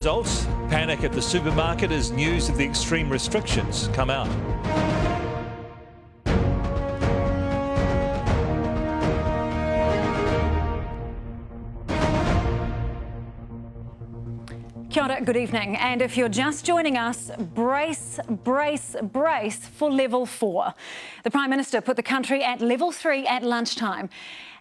Results, panic at the supermarket as news of the extreme restrictions come out. Kia ora, good evening. And if you're just joining us, brace for level 4. The Prime Minister put the country at level 3 at lunchtime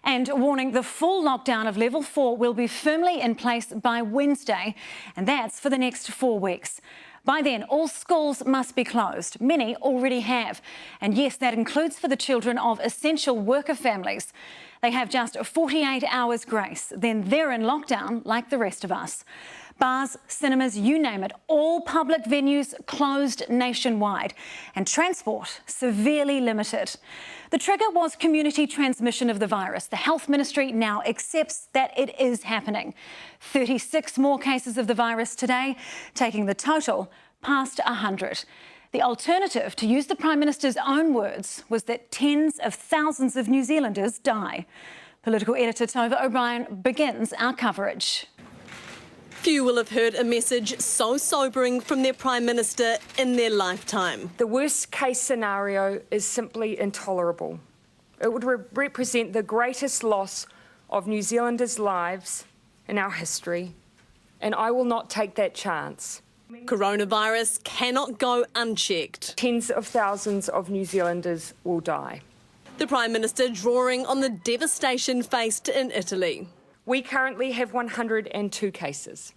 and warning the full lockdown of level 4 will be firmly in place by Wednesday, and that's for the next 4 weeks. By then, all schools must be closed. Many already have. And yes, that includes for the children of essential worker families. They have just 48 hours grace. Then they're in lockdown like the rest of us. Bars, cinemas, you name it, all public venues closed nationwide and transport severely limited. The trigger was community transmission of the virus. The Health Ministry now accepts that it is happening. 36 more cases of the virus today, taking the total past 100. The alternative, to use the Prime Minister's own words, was that tens of thousands of New Zealanders die. Political editor Tova O'Brien begins our coverage. Few will have heard a message so sobering from their Prime Minister in their lifetime. The worst case scenario is simply intolerable. It would represent the greatest loss of New Zealanders' lives in our history, and I will not take that chance. Coronavirus cannot go unchecked. Tens of thousands of New Zealanders will die. The Prime Minister drawing on the devastation faced in Italy. We currently have 102 cases,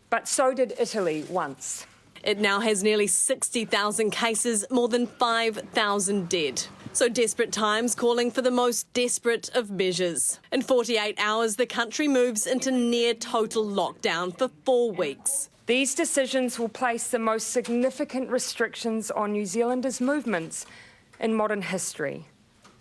but so did Italy once. It now has nearly 60,000 cases, more than 5,000 dead. So desperate times calling for the most desperate of measures. In 48 hours, the country moves into near total lockdown for 4 weeks. These decisions will place the most significant restrictions on New Zealanders' movements in modern history.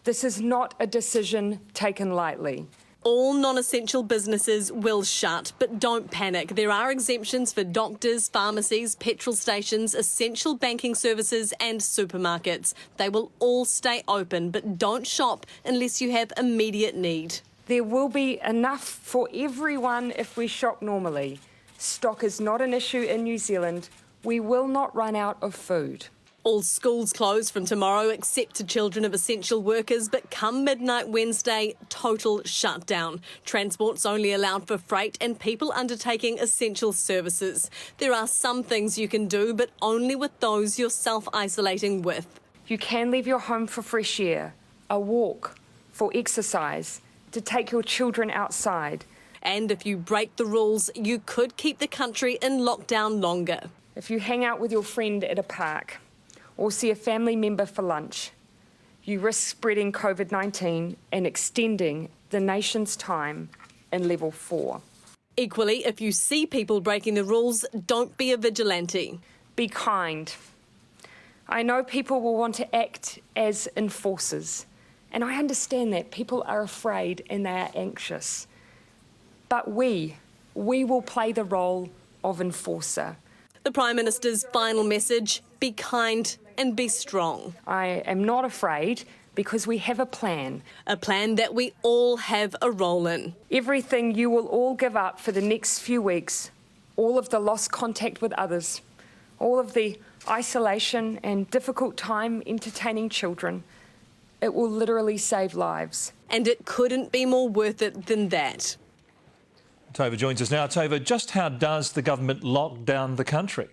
This is not a decision taken lightly. All non-essential businesses will shut, but don't panic. There are exemptions for doctors, pharmacies, petrol stations, essential banking services and supermarkets. They will all stay open, but don't shop unless you have immediate need. There will be enough for everyone if we shop normally. Stock is not an issue in New Zealand. We will not run out of food. All schools close from tomorrow except to children of essential workers, but come midnight Wednesday, total shutdown. Transport's only allowed for freight and people undertaking essential services. There are some things you can do, but only with those you're self-isolating with. You can leave your home for fresh air, a walk, for exercise, to take your children outside. And if you break the rules, you could keep the country in lockdown longer. If you hang out with your friend at a park, or see a family member for lunch, you risk spreading Covid-19 and extending the nation's time in level 4. Equally, if you see people breaking the rules, don't be a vigilante. Be kind. I know people will want to act as enforcers, and I understand that people are afraid and they are anxious. But we will play the role of enforcer. The Prime Minister's final message, be kind and be strong. I am not afraid because we have a plan. A plan that we all have a role in. Everything you will all give up for the next few weeks, all of the lost contact with others, all of the isolation and difficult time entertaining children, it will literally save lives. And it couldn't be more worth it than that. Tova joins us now. Tova, just how does the government lock down the country?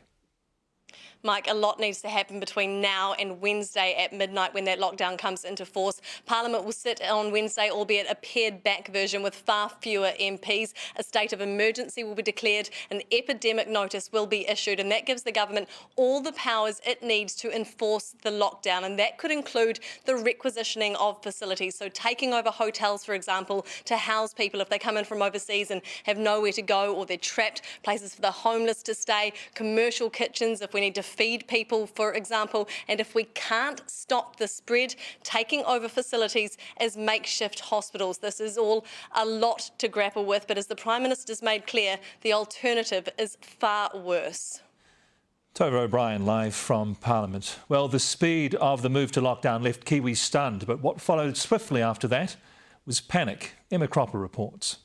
Mike, a lot needs to happen between now and Wednesday at midnight when that lockdown comes into force. Parliament will sit on Wednesday, albeit a pared-back version with far fewer MPs. A state of emergency will be declared, an epidemic notice will be issued, and that gives the government all the powers it needs to enforce the lockdown, and that could include the requisitioning of facilities, so taking over hotels, for example, to house people if they come in from overseas and have nowhere to go or they're trapped, places for the homeless to stay, commercial kitchens if we need to feed people, for example, and if we can't stop the spread, taking over facilities as makeshift hospitals. This is all a lot to grapple with, but as the Prime Minister's made clear, the alternative is far worse. Tova O'Brien live from Parliament. Well, the speed of the move to lockdown left Kiwis stunned, but what followed swiftly after that was panic. Emma Cropper reports.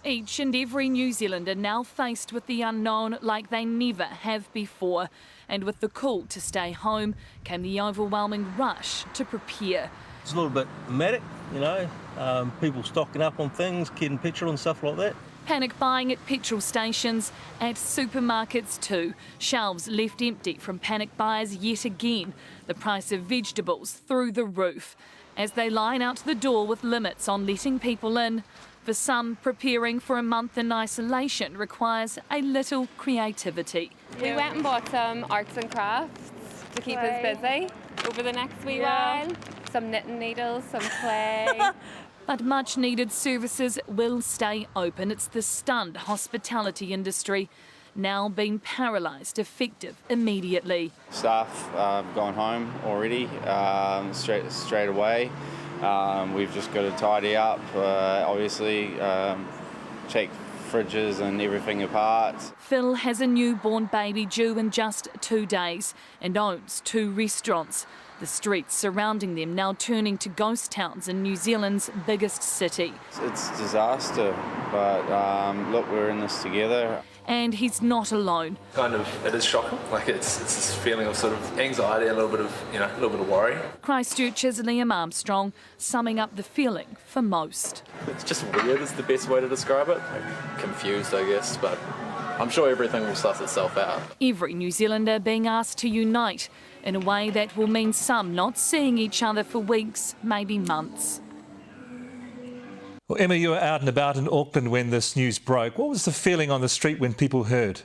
Each and every New Zealander now faced with the unknown like they never have before. And with the call to stay home came the overwhelming rush to prepare. It's a little bit dramatic, you know, people stocking up on things, getting petrol and stuff like that. Panic buying at petrol stations, at supermarkets too. Shelves left empty from panic buyers yet again. The price of vegetables through the roof. As they line out the door with limits on letting people in. For some, preparing for a month in isolation requires a little creativity. We went and bought some arts and crafts to keep us busy over the next wee while. Some knitting needles, some clay. But much needed services will stay open. It's the stunned hospitality industry now being paralysed, effective immediately. Staff gone home already, straight away. We've just got to tidy up, obviously, check fridges and everything apart. Phil has a newborn baby due in just 2 days and owns 2 restaurants. The streets surrounding them now turning to ghost towns in New Zealand's biggest city. It's a disaster, but look, we're in this together. And he's not alone. Kind of, it is shocking. Like it's this feeling of sort of anxiety, a little bit of worry. Christchurch's Liam Armstrong summing up the feeling for most. It's just weird is the best way to describe it. Like, confused, I guess, but I'm sure everything will suss itself out. Every New Zealander being asked to unite in a way that will mean some not seeing each other for weeks, maybe months. Well, Emma, you were out and about in Auckland when this news broke. What was the feeling on the street when people heard?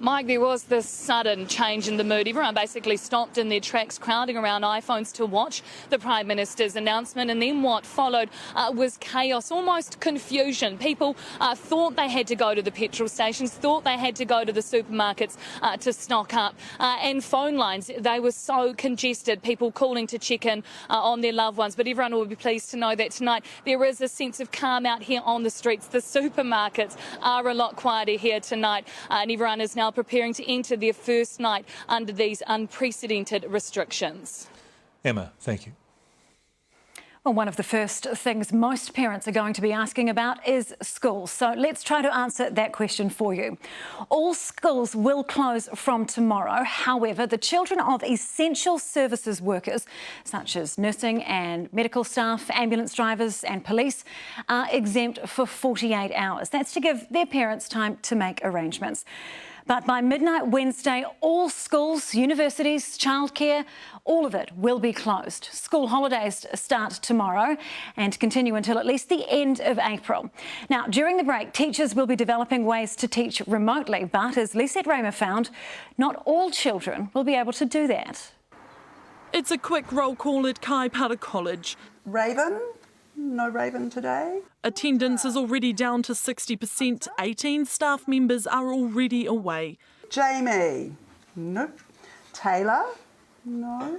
Mike, there was this sudden change in the mood. Everyone basically stopped in their tracks, crowding around iPhones to watch the Prime Minister's announcement. And then what followed was chaos, almost confusion. People thought they had to go to the petrol stations, thought they had to go to the supermarkets to stock up. And phone lines, they were so congested, people calling to check in on their loved ones. But everyone will be pleased to know that tonight there is a sense of calm out here on the streets. The supermarkets are a lot quieter here tonight, and everyone is now preparing to enter their first night under these unprecedented restrictions. Emma, thank you. Well, one of the first things most parents are going to be asking about is schools. So let's try to answer that question for you. All schools will close from tomorrow. However, the children of essential services workers, such as nursing and medical staff, ambulance drivers and police, are exempt for 48 hours. That's to give their parents time to make arrangements. But by midnight Wednesday, all schools, universities, childcare, all of it will be closed. School holidays start tomorrow and continue until at least the end of April. Now, during the break, teachers will be developing ways to teach remotely, but as Lisette Raymer found, not all children will be able to do that. It's a quick roll call at Kaipara College. Raven? No Raven today. Attendance is already down to 60%. 18 staff members are already away. Jamie? Nope. Taylor? No.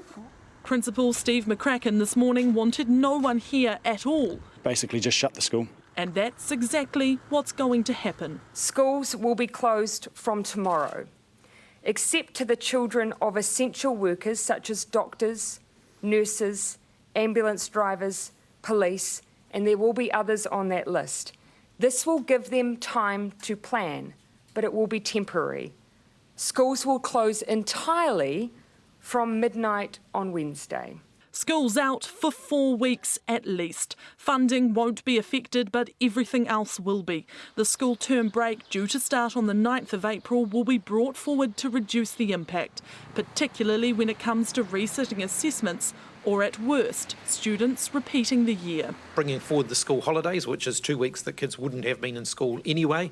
Principal Steve McCracken this morning wanted no one here at all. Basically just shut the school. And that's exactly what's going to happen. Schools will be closed from tomorrow, except to the children of essential workers such as doctors, nurses, ambulance drivers, police, and there will be others on that list. This will give them time to plan, but it will be temporary. Schools will close entirely from midnight on Wednesday. School's out for 4 weeks at least. Funding won't be affected, but everything else will be. The school term break, due to start on the 9th of April, will be brought forward to reduce the impact, particularly when it comes to resitting assessments or at worst, students repeating the year. Bringing forward the school holidays, which is 2 weeks that kids wouldn't have been in school anyway,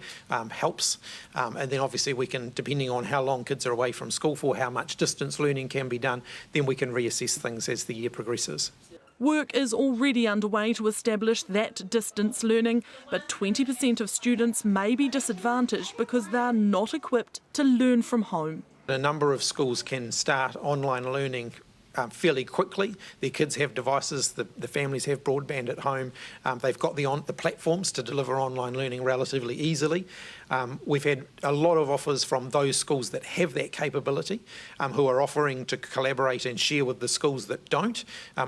helps. And then obviously we can, depending on how long kids are away from school for, how much distance learning can be done, then we can reassess things as the year progresses. Work is already underway to establish that distance learning, but 20% of students may be disadvantaged because they are not equipped to learn from home. A number of schools can start online learning fairly quickly. Their kids have devices, the families have broadband at home, they've got the platforms to deliver online learning relatively easily. We've had a lot of offers from those schools that have that capability, who are offering to collaborate and share with the schools that don't.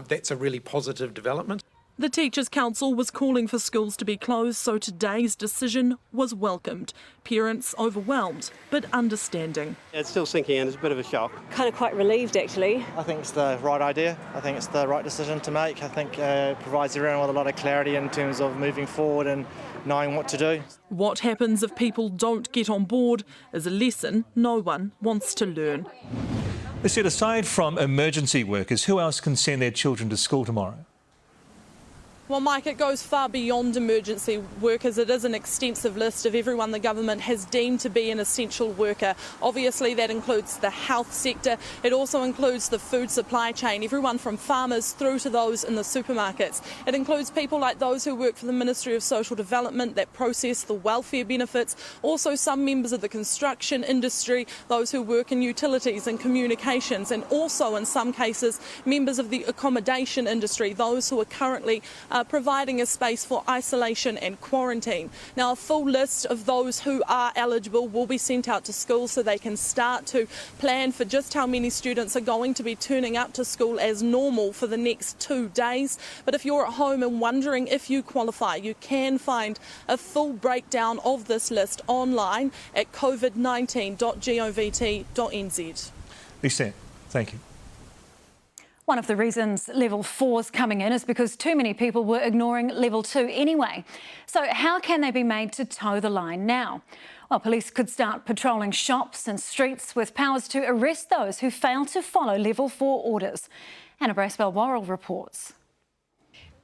That's a really positive development. The Teachers' Council was calling for schools to be closed, so today's decision was welcomed. Parents overwhelmed, but understanding. It's still sinking in, it's a bit of a shock. Kind of quite relieved, actually. I think it's the right idea. I think it's the right decision to make. I think it provides everyone with a lot of clarity in terms of moving forward and knowing what to do. What happens if people don't get on board is a lesson no one wants to learn. They said aside from emergency workers, who else can send their children to school tomorrow? Well, Mike, it goes far beyond emergency workers. It is an extensive list of everyone the government has deemed to be an essential worker. Obviously, that includes the health sector. It also includes the food supply chain, everyone from farmers through to those in the supermarkets. It includes people like those who work for the Ministry of Social Development that process the welfare benefits, also some members of the construction industry, those who work in utilities and communications, and also in some cases members of the accommodation industry, those who are currently providing a space for isolation and quarantine. Now, a full list of those who are eligible will be sent out to schools so they can start to plan for just how many students are going to be turning up to school as normal for the next 2 days. But if you're at home and wondering if you qualify, you can find a full breakdown of this list online at Covdi19.govt.nz. Lisa, thank you. One of the reasons level 4's coming in is because too many people were ignoring level 2 anyway. So how can they be made to toe the line now? Well, police could start patrolling shops and streets with powers to arrest those who fail to follow level 4 orders. Anna Bracewell-Worrell reports.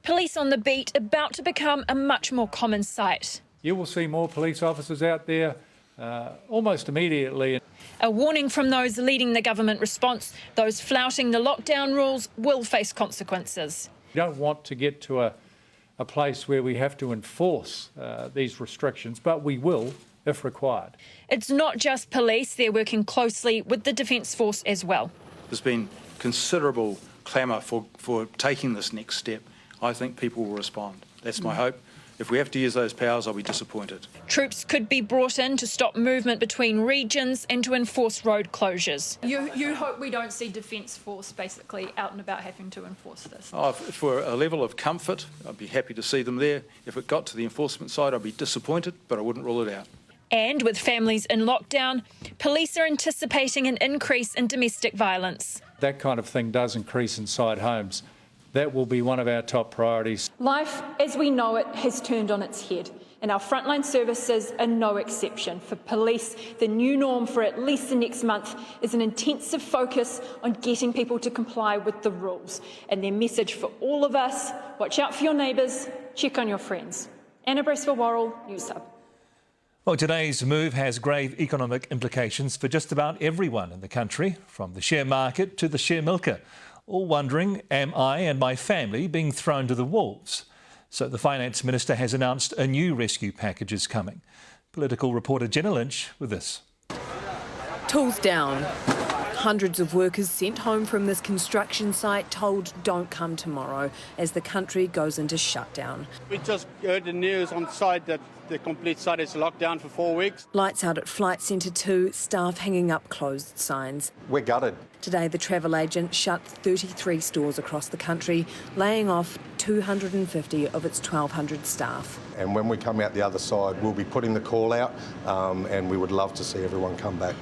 Police on the beat about to become a much more common sight. You will see more police officers out there almost immediately. A warning from those leading the government response: those flouting the lockdown rules will face consequences. We don't want to get to a place where we have to enforce these restrictions, but we will if required. It's not just police, they're working closely with the Defence Force as well. There's been considerable clamour for taking this next step. I think people will respond. That's my hope. If we have to use those powers, I'll be disappointed. Troops could be brought in to stop movement between regions and to enforce road closures. You hope we don't see Defence Force basically out and about having to enforce this? For a level of comfort, I'd be happy to see them there. If it got to the enforcement side, I'd be disappointed, but I wouldn't rule it out. And with families in lockdown, police are anticipating an increase in domestic violence. That kind of thing does increase inside homes. That will be one of our top priorities. Life as we know it has turned on its head, and our frontline services are no exception. For police, the new norm for at least the next month is an intensive focus on getting people to comply with the rules. And their message for all of us: watch out for your neighbours, check on your friends. Anna Bracewell-Worrell, News Hub. Well, today's move has grave economic implications for just about everyone in the country, from the share market to the share milker. All wondering, am I and my family being thrown to the wolves? So the Finance Minister has announced a new rescue package is coming. Political reporter Jenna Lynch with this. Tools down. Hundreds of workers sent home from this construction site told don't come tomorrow as the country goes into shutdown. We just heard the news on site that the complete site is locked down for 4 weeks. Lights out at Flight Centre 2, staff hanging up closed signs. We're gutted. Today, the travel agent shut 33 stores across the country, laying off 250 of its 1,200 staff. And when we come out the other side, we'll be putting the call out and we would love to see everyone come back.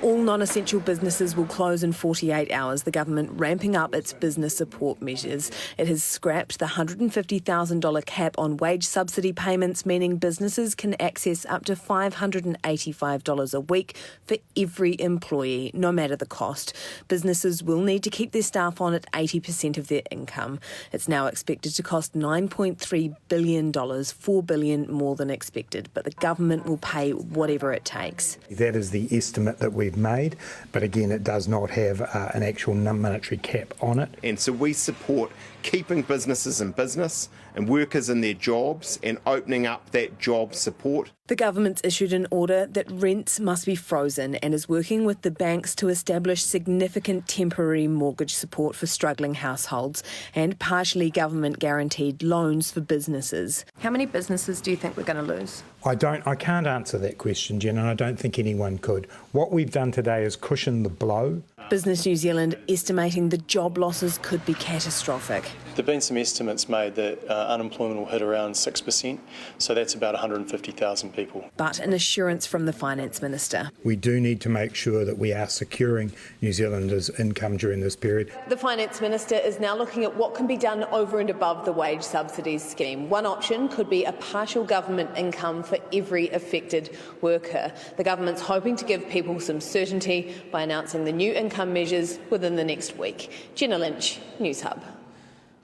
All non-essential businesses will close in 48 hours, the government ramping up its business support measures. It has scrapped the $150,000 cap on wage subsidy payments, meaning businesses can access up to $585 a week for every employee, no matter the cost. Businesses will need to keep their staff on at 80% of their income. It's now expected to cost $9.3 billion, $4 billion more than expected, but the government will pay whatever it takes. That is the estimate that we've made, but again, it does not have an actual monetary cap on it. And so we support keeping businesses in business and workers in their jobs and opening up that job support. The government's issued an order that rents must be frozen and is working with the banks to establish significant temporary mortgage support for struggling households and partially government guaranteed loans for businesses. How many businesses do you think we're going to lose? I can't answer that question, Jen, and I don't think anyone could. What we've done today is cushion the blow. Business New Zealand estimating the job losses could be catastrophic. There have been some estimates made that unemployment will hit around 6%, so that's about 150,000 people. But an assurance from the Finance Minister. We do need to make sure that we are securing New Zealanders' income during this period. The Finance Minister is now looking at what can be done over and above the wage subsidies scheme. One option could be a partial government income for every affected worker. The government's hoping to give people some certainty by announcing the new income measures within the next week. Jenna Lynch, News Hub.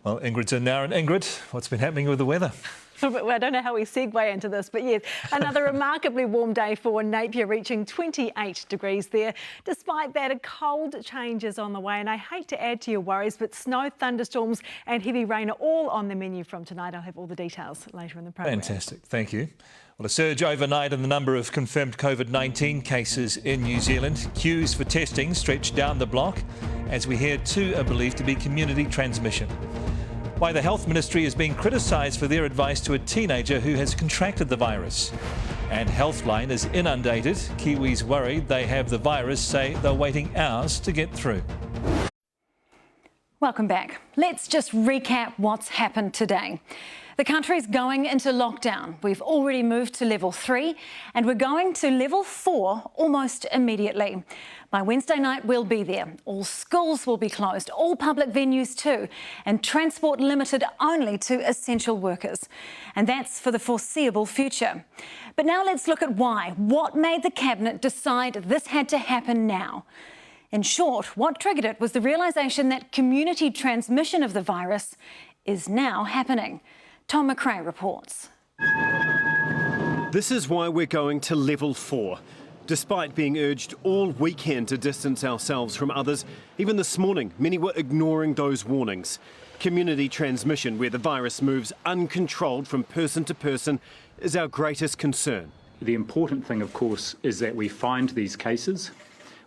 Well, Ingrid's in now. And Ingrid, what's been happening with the weather? I don't know how we segue into this, but yes, another remarkably warm day for Napier, reaching 28 degrees there. Despite that, a cold change is on the way, and I hate to add to your worries, but snow, thunderstorms and heavy rain are all on the menu from tonight. I'll have all the details later in the programme. Fantastic, thank you. Well, a surge overnight in the number of confirmed COVID-19 cases in New Zealand. Queues for testing stretch down the block, as we hear two are believed to be community transmission. Why the Health Ministry is being criticised for their advice to a teenager who has contracted the virus. And Healthline is inundated. Kiwis worried they have the virus say they're waiting hours to get through. Welcome back. Let's just recap what's happened today. The country's going into lockdown. We've already moved to level 3 and we're going to level 4 almost immediately. By Wednesday night, we'll be there. All schools will be closed, all public venues too, and transport limited only to essential workers. And that's for the foreseeable future. But now let's look at why. What made the Cabinet decide this had to happen now? In short, what triggered it was the realisation that community transmission of the virus is now happening. Tom McRae reports. This is why we're going to level 4. Despite being urged all weekend to distance ourselves from others, even this morning, many were ignoring those warnings. Community transmission, where the virus moves uncontrolled from person to person, is our greatest concern. The important thing, of course, is that we find these cases,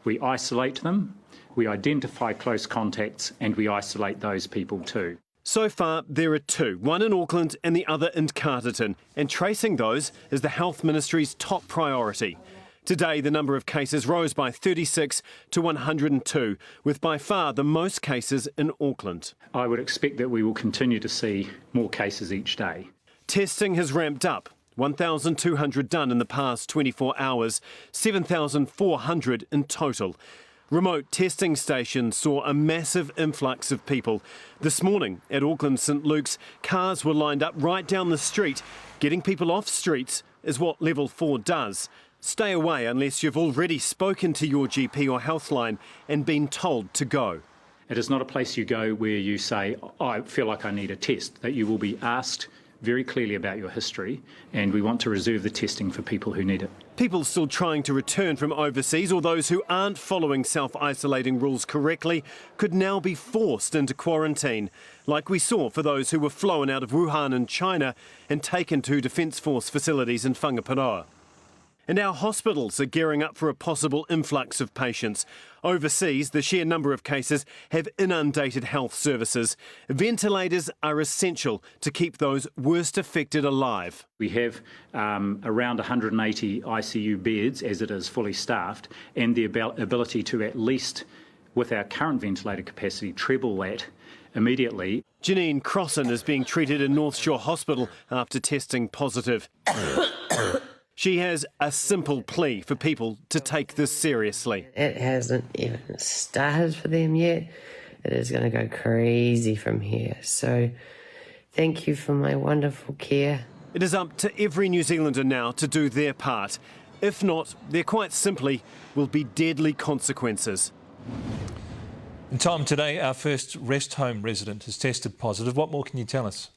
we isolate them, we identify close contacts, and we isolate those people too. So far, there are 2, one in Auckland and the other in Carterton, and tracing those is the Health Ministry's top priority. Today, the number of cases rose by 36 to 102, with by far the most cases in Auckland. I would expect that we will continue to see more cases each day. Testing has ramped up. 1,200 done in the past 24 hours, 7,400 in total. Remote testing stations saw a massive influx of people. This morning at Auckland St Luke's, cars were lined up right down the street. Getting people off streets is what level 4 does. Stay away unless you've already spoken to your GP or Healthline and been told to go. It is not a place you go where you say, I feel like I need a test, that you will be asked very clearly about your history, and we want to reserve the testing for people who need it. People still trying to return from overseas or those who aren't following self-isolating rules correctly could now be forced into quarantine, like we saw for those who were flown out of Wuhan in China and taken to Defence Force facilities in Whangaparoa. And our hospitals are gearing up for a possible influx of patients. Overseas, the sheer number of cases have inundated health services. Ventilators are essential to keep those worst affected alive. We have around 180 ICU beds as it is fully staffed, and the ability to at least, with our current ventilator capacity, treble that immediately. Janine Crossan is being treated in North Shore Hospital after testing positive. She has a simple plea for people to take this seriously. It hasn't even started for them yet. It is going to go crazy from here. So thank you for my wonderful care. It is up to every New Zealander now to do their part. If not, there quite simply will be deadly consequences. And Tom, today our first rest home resident has tested positive. What more can you tell us?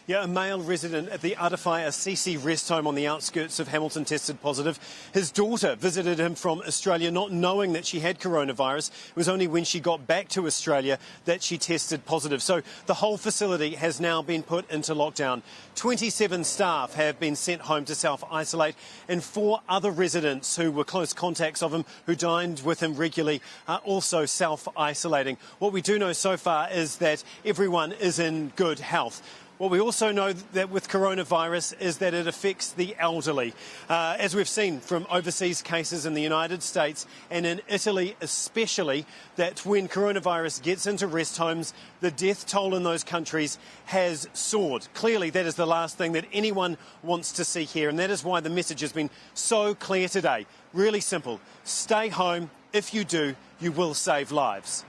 Yeah, a male resident at the Atawhai Assisi rest home on the outskirts of Hamilton tested positive. His daughter visited him from Australia not knowing that she had coronavirus. It was only when she got back to Australia that she tested positive. So the whole facility has now been put into lockdown. 27 staff have been sent home to self-isolate, and 4 other residents who were close contacts of him, who dined with him regularly, are also self-isolating. What we do know so far is that everyone is in good health. What we also know that with coronavirus is that it affects the elderly. As we've seen from overseas cases in the United States and in Italy especially, that when coronavirus gets into rest homes, the death toll in those countries has soared. Clearly, that is the last thing that anyone wants to see here, and that is why the message has been so clear today. Really simple. Stay home. If you do, you will save lives.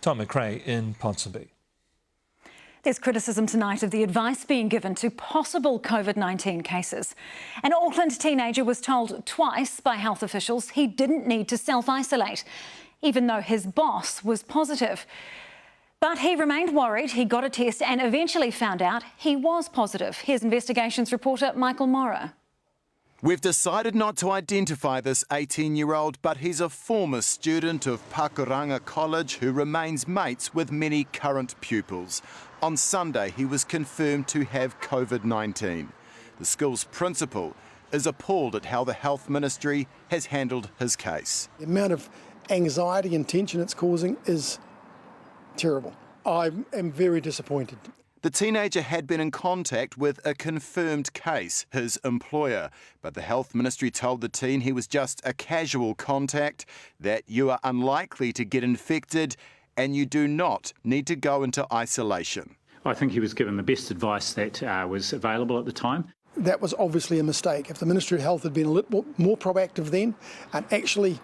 Tom McRae in Ponsonby. There's criticism tonight of the advice being given to possible COVID-19 cases. An Auckland teenager was told twice by health officials he didn't need to self-isolate, even though his boss was positive. But he remained worried. He got a test and eventually found out he was positive. Here's Investigations reporter Michael Morrow. We've decided not to identify this 18-year-old, but he's a former student of Pakuranga College who remains mates with many current pupils. On Sunday, he was confirmed to have COVID-19. The school's principal is appalled at how the Health Ministry has handled his case. The amount of anxiety and tension it's causing is terrible. I am very disappointed. The teenager had been in contact with a confirmed case, his employer, but the Health Ministry told the teen he was just a casual contact, that you are unlikely to get infected and you do not need to go into isolation. I think he was given the best advice that was available at the time. That was obviously a mistake. If the Ministry of Health had been a little more proactive then and actually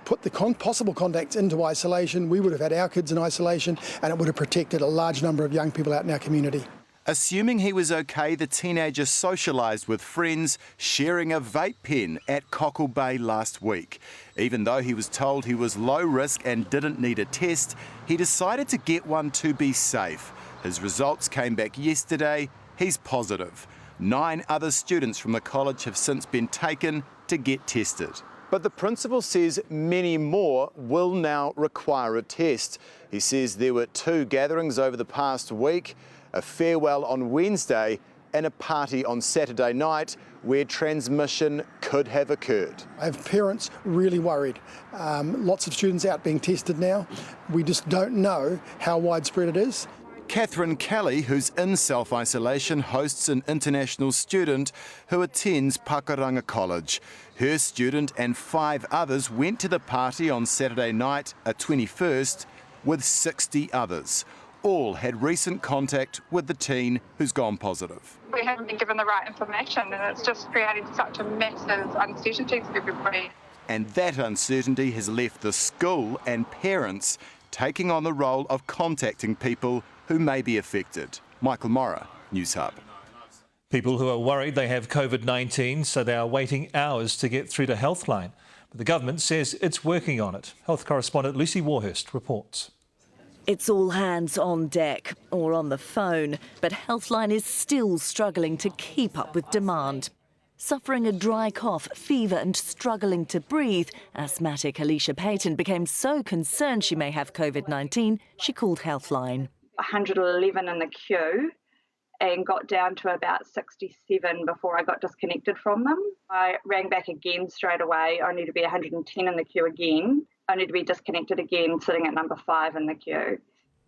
put the possible contacts into isolation, we would have had our kids in isolation and it would have protected a large number of young people out in our community. Assuming he was okay, the teenager socialised with friends, sharing a vape pen at Cockle Bay last week. Even though he was told he was low risk and didn't need a test, he decided to get one to be safe. His results came back yesterday. He's positive. 9 other students from the college have since been taken to get tested. But the principal says many more will now require a test. He says there were 2 gatherings over the past week, a farewell on Wednesday and a party on Saturday night where transmission could have occurred. I have parents really worried. Lots of students out being tested now. We just don't know how widespread it is. Catherine Kelly, who's in self-isolation, hosts an international student who attends Pakuranga College. Her student and 5 others went to the party on Saturday night, a 21st, with 60 others. All had recent contact with the teen who's gone positive. We haven't been given the right information and it's just creating such a massive uncertainty for everybody. And that uncertainty has left the school and parents taking on the role of contacting people who may be affected. Michael Morrow, News Hub. People who are worried they have COVID-19, so they are waiting hours to get through to Healthline. But the government says it's working on it. Health correspondent Lucy Warhurst reports. It's all hands on deck or on the phone, but Healthline is still struggling to keep up with demand. Suffering a dry cough, fever and struggling to breathe, asthmatic Alicia Payton became so concerned she may have COVID-19, she called Healthline. 111 in the queue and got down to about 67 before I got disconnected from them. I rang back again straight away, only to be 110 in the queue again, only to be disconnected again, sitting at number 5 in the queue.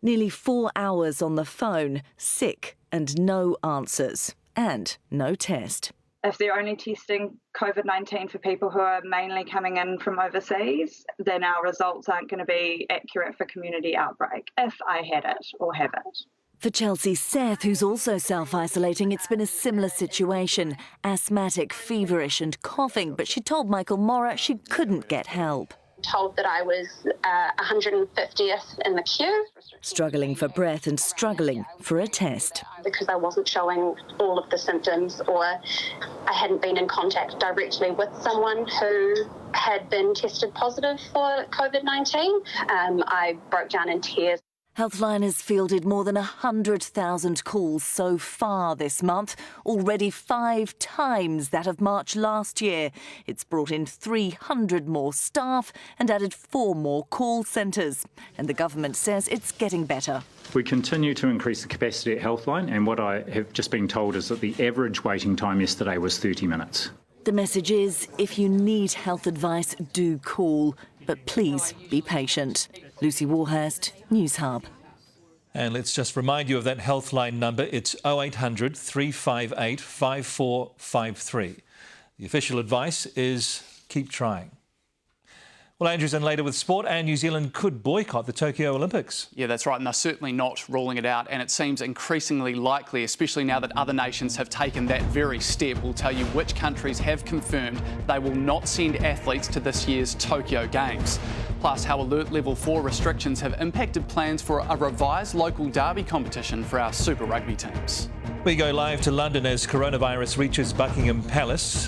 Nearly 4 hours on the phone, sick and no answers and no test. If they're only testing COVID-19 for people who are mainly coming in from overseas, then our results aren't going to be accurate for community outbreak, if I had it or have it. For Chelsea Seth, who's also self-isolating, it's been a similar situation. Asthmatic, feverish and coughing, but she told Michael Morrow she couldn't get help. Told that I was 150th in the queue. Struggling for breath and struggling for a test. Because I wasn't showing all of the symptoms or I hadn't been in contact directly with someone who had been tested positive for COVID-19. I broke down in tears. Healthline has fielded more than 100,000 calls so far this month, already 5 times that of March last year. It's brought in 300 more staff and added 4 more call centres. And the government says it's getting better. We continue to increase the capacity at Healthline, and what I have just been told is that the average waiting time yesterday was 30 minutes. The message is, if you need health advice, do call, but please be patient. Lucy Warhurst, News Hub. And let's just remind you of that Healthline number. It's 0800 358 5453. The official advice is keep trying. Well, Andrew's in later with sport, and New Zealand could boycott the Tokyo Olympics. Yeah, that's right, and they're certainly not ruling it out, and it seems increasingly likely, especially now that other nations have taken that very step. We'll tell you which countries have confirmed they will not send athletes to this year's Tokyo Games. Plus, how alert level 4 restrictions have impacted plans for a revised local derby competition for our Super Rugby teams. We go live to London as coronavirus reaches Buckingham Palace.